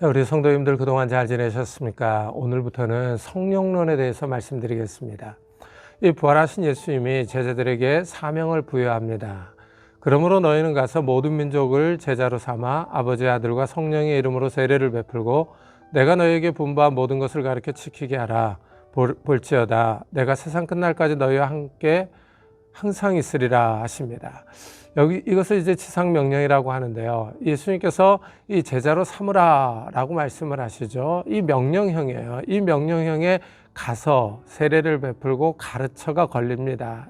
자, 우리 성도님들 그동안 잘 지내셨습니까? 오늘부터는 성령론에 대해서 말씀드리겠습니다. 이 부활하신 예수님이 제자들에게 사명을 부여합니다. 그러므로 너희는 가서 모든 민족을 제자로 삼아 아버지, 아들과 성령의 이름으로 세례를 베풀고 내가 너희에게 분부한 모든 것을 가르쳐 지키게 하라. 볼지어다 내가 세상 끝날까지 너희와 함께 항상 있으리라 하십니다. 이것을 이제 지상명령이라고 하는데요. 예수님께서 이 제자로 삼으라라고 말씀을 하시죠. 이 명령형이에요. 이 명령형에 가서 세례를 베풀고 가르쳐가 걸립니다.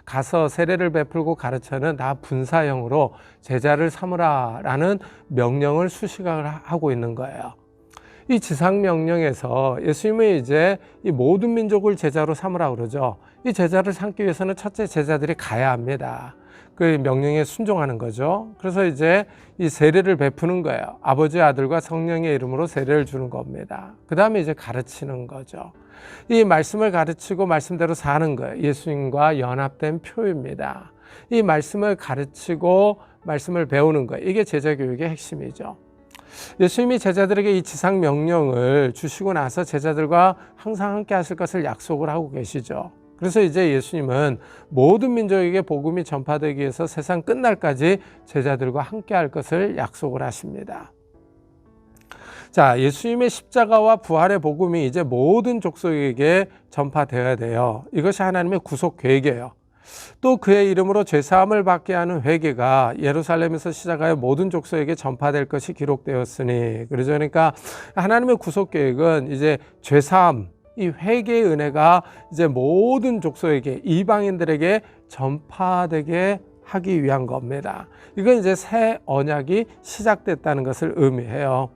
가서 세례를 베풀고 가르쳐는 다 분사형으로 제자를 삼으라라는 명령을 수식을 하고 있는 거예요. 이 지상명령에서 예수님이 이제 이 모든 민족을 제자로 삼으라 그러죠. 이 제자를 삼기 위해서는 첫째 제자들이 가야 합니다. 그 명령에 순종하는 거죠. 그래서 이제 이 세례를 베푸는 거예요. 아버지, 아들과 성령의 이름으로 세례를 주는 겁니다. 그 다음에 이제 가르치는 거죠. 이 말씀을 가르치고 말씀대로 사는 거예요. 예수님과 연합된 표입니다. 이 말씀을 가르치고 말씀을 배우는 거예요. 이게 제자 교육의 핵심이죠. 예수님이 제자들에게 이 지상 명령을 주시고 나서 제자들과 항상 함께 하실 것을 약속을 하고 계시죠. 그래서 이제 예수님은 모든 민족에게 복음이 전파되기 위해서 세상 끝날까지 제자들과 함께 할 것을 약속을 하십니다. 자, 예수님의 십자가와 부활의 복음이 이제 모든 족속에게 전파되어야 돼요. 이것이 하나님의 구속 계획이에요. 또 그의 이름으로 죄사함을 받게 하는 회개가 예루살렘에서 시작하여 모든 족속에게 전파될 것이 기록되었으니, 그러니까 하나님의 구속 계획은 이제 죄사함, 이 회개의 은혜가 이제 모든 족속에게, 이방인들에게 전파되게 하기 위한 겁니다. 이건 이제 새 언약이 시작됐다는 것을 의미해요.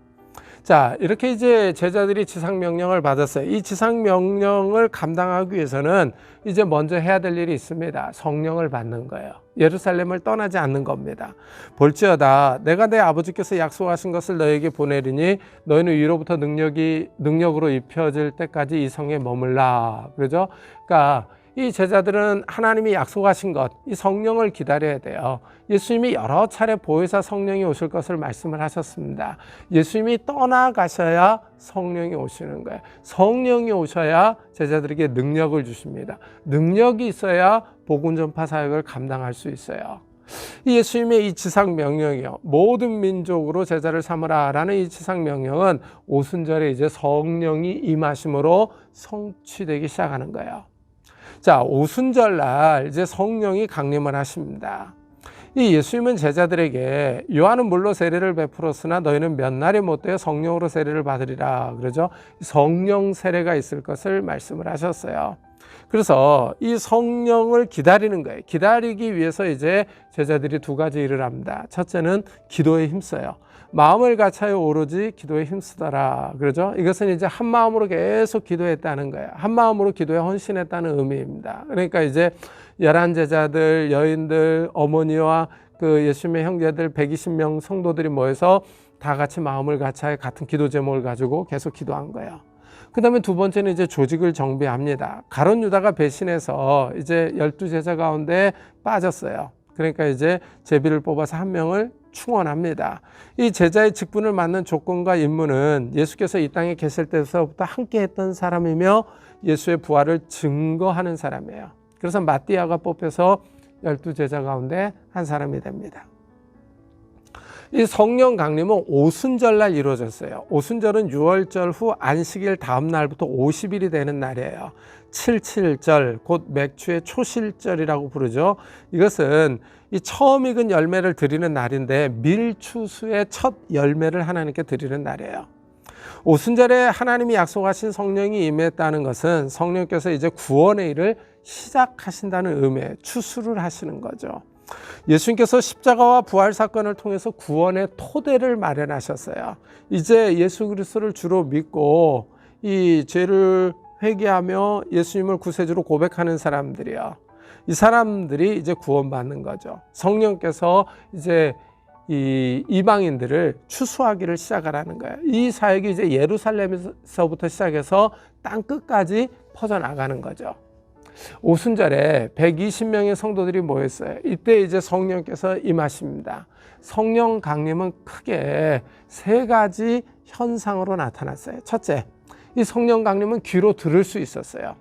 자, 이렇게 이제 제자들이 지상명령을 받았어요. 이 지상명령을 감당하기 위해서는 이제 먼저 해야 될 일이 있습니다. 성령을 받는 거예요. 예루살렘을 떠나지 않는 겁니다. 볼지어다 내가 내 아버지께서 약속하신 것을 너에게 보내리니 너희는 위로부터 능력으로 입혀질 때까지 이 성에 머물라. 그러죠? 그러니까 이 제자들은 하나님이 약속하신 것, 이 성령을 기다려야 돼요. 예수님이 여러 차례 보혜사 성령이 오실 것을 말씀을 하셨습니다. 예수님이 떠나가셔야 성령이 오시는 거예요. 성령이 오셔야 제자들에게 능력을 주십니다. 능력이 있어야 복음 전파 사역을 감당할 수 있어요. 이 예수님의 이 지상 명령이요, 모든 민족으로 제자를 삼으라라는 이 지상 명령은 오순절에 이제 성령이 임하심으로 성취되기 시작하는 거예요. 자, 오순절 날 이제 성령이 강림을 하십니다. 이 예수님은 제자들에게 요한은 물로 세례를 베풀었으나 너희는 몇 날이 못되어 성령으로 세례를 받으리라. 그러죠? 성령 세례가 있을 것을 말씀을 하셨어요. 그래서 이 성령을 기다리는 거예요. 기다리기 위해서 이제 제자들이 두 가지 일을 합니다. 첫째는 기도에 힘써요. 마음을 같이하여 오로지 기도에 힘쓰더라. 그러죠? 이것은 이제 한 마음으로 계속 기도했다는 거예요. 한 마음으로 기도에 헌신했다는 의미입니다. 그러니까 이제 11 제자들, 여인들, 어머니와 그 예수님의 형제들 120명 성도들이 모여서 다 같이 마음을 같이하여 같은 기도 제목을 가지고 계속 기도한 거예요. 그 다음에 두 번째는 이제 조직을 정비합니다. 가룟 유다가 배신해서 이제 12 제자 가운데 빠졌어요. 그러니까 이제 제비를 뽑아서 한 명을 충원합니다. 이 제자의 직분을 맡는 조건과 임무는 예수께서 이 땅에 계실 때부터 함께 했던 사람이며 예수의 부활을 증거하는 사람이에요. 그래서 마띠아가 뽑혀서 12 제자 가운데 한 사람이 됩니다. 이 성령 강림은 오순절날 이루어졌어요. 오순절은 유월절 후 안식일 다음 날부터 50일이 되는 날이에요. 77절, 곧 맥주의 초실절이라고 부르죠. 이것은 이 처음 익은 열매를 드리는 날인데 밀추수의 첫 열매를 하나님께 드리는 날이에요. 오순절에 하나님이 약속하신 성령이 임했다는 것은 성령께서 이제 구원의 일을 시작하신다는 의미에 추수를 하시는 거죠. 예수님께서 십자가와 부활 사건을 통해서 구원의 토대를 마련하셨어요. 이제 예수 그리스도를 주로 믿고 이 죄를 회개하며 예수님을 구세주로 고백하는 사람들이요, 이 사람들이 이제 구원받는 거죠. 성령께서 이제 이 이방인들을 추수하기를 시작하라는 거예요. 이 사역이 이제 예루살렘에서부터 시작해서 땅 끝까지 퍼져나가는 거죠. 오순절에 120명의 성도들이 모였어요. 이때 이제 성령께서 임하십니다. 성령 강림은 크게 세 가지 현상으로 나타났어요. 첫째, 이 성령 강림은 귀로 들을 수 있었어요.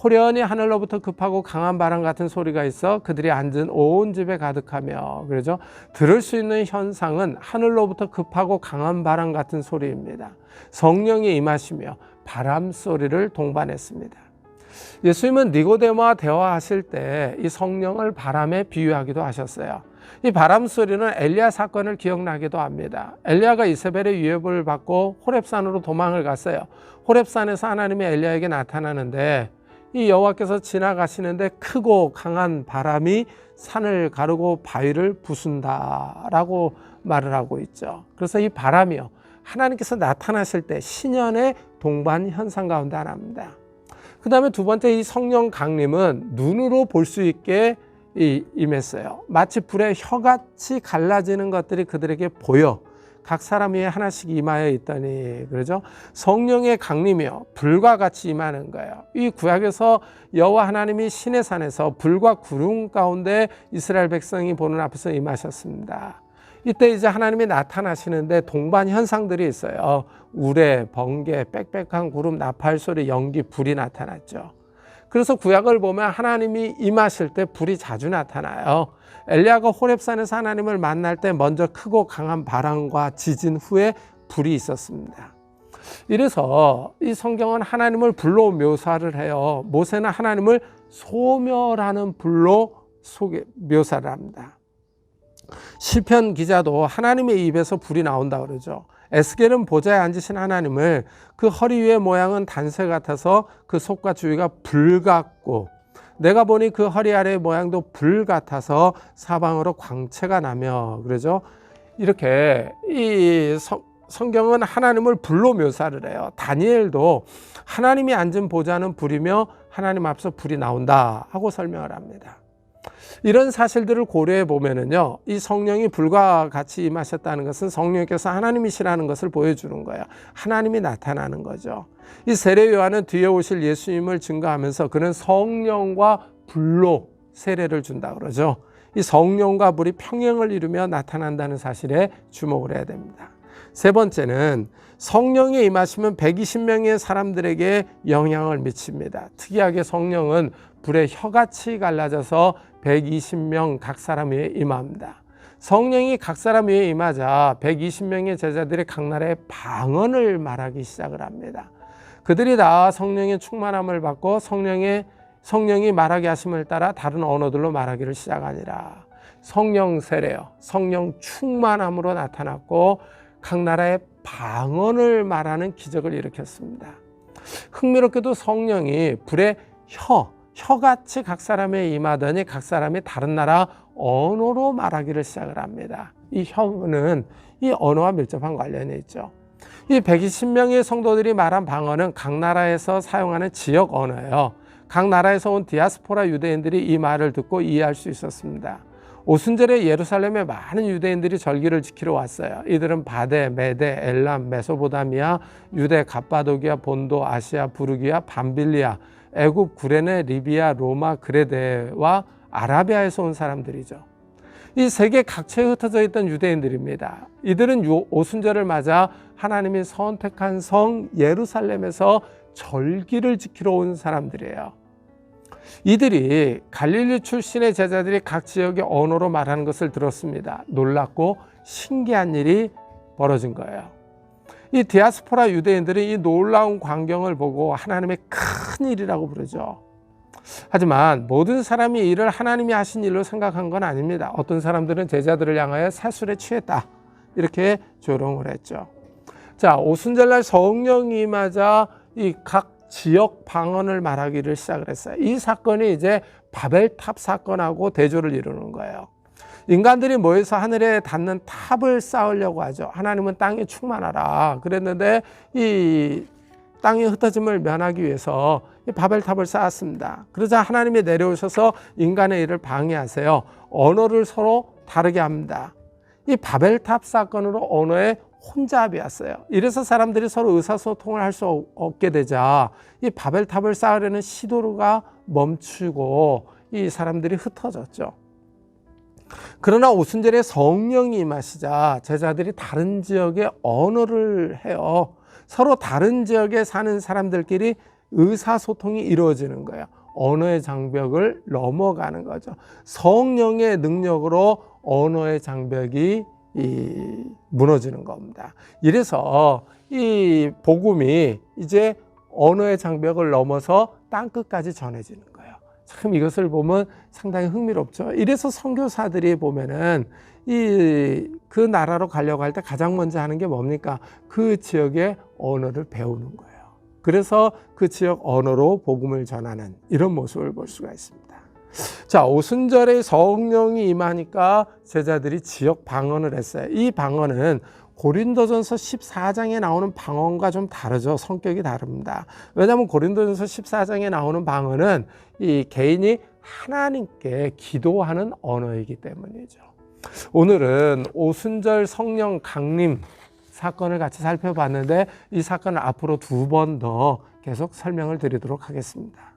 호련히 하늘로부터 급하고 강한 바람 같은 소리가 있어 그들이 앉은 온 집에 가득하며, 그러죠. 들을 수 있는 현상은 하늘로부터 급하고 강한 바람 같은 소리입니다. 성령이 임하시며 바람 소리를 동반했습니다. 예수님은 니고데모와 대화하실 때 이 성령을 바람에 비유하기도 하셨어요. 이 바람 소리는 엘리야 사건을 기억나기도 합니다. 엘리야가 이세벨의 위협을 받고 호렙산으로 도망을 갔어요. 호렙산에서 하나님이 엘리야에게 나타나는데 이 여호와께서 지나가시는데 크고 강한 바람이 산을 가르고 바위를 부순다라고 말을 하고 있죠. 그래서 이 바람이요, 하나님께서 나타나실 때 신연의 동반 현상 가운데 하나입니다. 그 다음에 두 번째, 이 성령 강림은 눈으로 볼 수 있게 임했어요. 마치 불에 혀같이 갈라지는 것들이 그들에게 보여 각 사람 위에 하나씩 임하여 있더니, 그러죠. 성령의 강림이요, 불과 같이 임하는 거예요. 이 구약에서 여호와 하나님이 시내 산에서 불과 구름 가운데 이스라엘 백성이 보는 앞에서 임하셨습니다. 이때 이제 하나님이 나타나시는데 동반 현상들이 있어요. 우레, 번개, 빽빽한 구름, 나팔 소리, 연기, 불이 나타났죠. 그래서 구약을 보면 하나님이 임하실 때 불이 자주 나타나요. 엘리야가 호렙산에서 하나님을 만날 때 먼저 크고 강한 바람과 지진 후에 불이 있었습니다. 이래서 이 성경은 하나님을 불로 묘사를 해요. 모세는 하나님을 소멸하는 불로 묘사를 합니다. 시편 기자도 하나님의 입에서 불이 나온다 그러죠. 에스겔은 보좌에 앉으신 하나님을 그 허리 위의 모양은 단쇠 같아서 그 속과 주위가 불 같고 내가 보니 그 허리 아래의 모양도 불 같아서 사방으로 광채가 나며, 그러죠. 이렇게 이 성경은 하나님을 불로 묘사를 해요. 다니엘도 하나님이 앉은 보좌는 불이며 하나님 앞에서 불이 나온다 하고 설명을 합니다. 이런 사실들을 고려해 보면은요, 이 성령이 불과 같이 임하셨다는 것은 성령께서 하나님이시라는 것을 보여주는 거예요. 하나님이 나타나는 거죠. 이 세례 요한은 뒤에 오실 예수님을 증거하면서 그는 성령과 불로 세례를 준다 그러죠. 이 성령과 불이 평행을 이루며 나타난다는 사실에 주목을 해야 됩니다. 세 번째는 성령이 임하시면 120명의 사람들에게 영향을 미칩니다. 특이하게 성령은 불의 혀같이 갈라져서 120명 각 사람 위에 임합니다. 성령이 각 사람 위에 임하자 120명의 제자들이 각 나라의 방언을 말하기 시작을 합니다. 그들이 다 성령의 충만함을 받고 성령이 말하게 하심을 따라 다른 언어들로 말하기를 시작하니라. 성령 세례요, 성령 충만함으로 나타났고 각 나라의 방언을 말하는 기적을 일으켰습니다. 흥미롭게도 성령이 불의 혀같이 각 사람에 임하더니 각 사람이 다른 나라 언어로 말하기를 시작을 합니다. 이 혀는 이 언어와 밀접한 관련이 있죠. 이 120명의 성도들이 말한 방언은 각 나라에서 사용하는 지역 언어예요. 각 나라에서 온 디아스포라 유대인들이 이 말을 듣고 이해할 수 있었습니다. 오순절에 예루살렘에 많은 유대인들이 절기를 지키러 왔어요. 이들은 바데, 메데, 엘람, 메소포타미아, 유대, 갑바도기아, 본도, 아시아, 부르기아, 밤빌리아, 애굽, 구레네, 리비아, 로마, 그레데와 아라비아에서 온 사람들이죠. 이 세계 각처에 흩어져 있던 유대인들입니다. 이들은 오순절을 맞아 하나님이 선택한 성 예루살렘에서 절기를 지키러 온 사람들이에요. 이들이 갈릴리 출신의 제자들이 각 지역의 언어로 말하는 것을 들었습니다. 놀랍고 신기한 일이 벌어진 거예요. 이 디아스포라 유대인들은 이 놀라운 광경을 보고 하나님의 큰 일이라고 부르죠. 하지만 모든 사람이 이 일을 하나님이 하신 일로 생각한 건 아닙니다. 어떤 사람들은 제자들을 향하여 사술에 취했다, 이렇게 조롱을 했죠. 자, 오순절날 성령이 임하자 이 각 지역 방언을 말하기를 시작을 했어요. 이 사건이 이제 바벨탑 사건하고 대조를 이루는 거예요. 인간들이 모여서 하늘에 닿는 탑을 쌓으려고 하죠. 하나님은 땅에 충만하라 그랬는데 이 땅의 흩어짐을 면하기 위해서 이 바벨탑을 쌓았습니다. 그러자 하나님이 내려오셔서 인간의 일을 방해하세요. 언어를 서로 다르게 합니다. 이 바벨탑 사건으로 언어의 혼잡이 왔어요. 이래서 사람들이 서로 의사소통을 할 수 없게 되자 이 바벨탑을 쌓으려는 시도가 멈추고 이 사람들이 흩어졌죠. 그러나 오순절에 성령이 임하시자 제자들이 다른 지역의 언어를 해요. 서로 다른 지역에 사는 사람들끼리 의사소통이 이루어지는 거예요. 언어의 장벽을 넘어가는 거죠. 성령의 능력으로 언어의 장벽이 무너지는 겁니다. 이래서 이 복음이 이제 언어의 장벽을 넘어서 땅끝까지 전해지는 거예요. 참 이것을 보면 상당히 흥미롭죠. 이래서 선교사들이 보면은 그 나라로 가려고 할 때 가장 먼저 하는 게 뭡니까? 그 지역의 언어를 배우는 거예요. 그래서 그 지역 언어로 복음을 전하는 이런 모습을 볼 수가 있습니다. 자, 오순절에 성령이 임하니까 제자들이 지역 방언을 했어요. 이 방언은 고린도전서 14장에 나오는 방언과 좀 다르죠. 성격이 다릅니다. 왜냐하면 고린도전서 14장에 나오는 방언은 이 개인이 하나님께 기도하는 언어이기 때문이죠. 오늘은 오순절 성령 강림 사건을 같이 살펴봤는데 이 사건을 앞으로 2번 더 계속 설명을 드리도록 하겠습니다.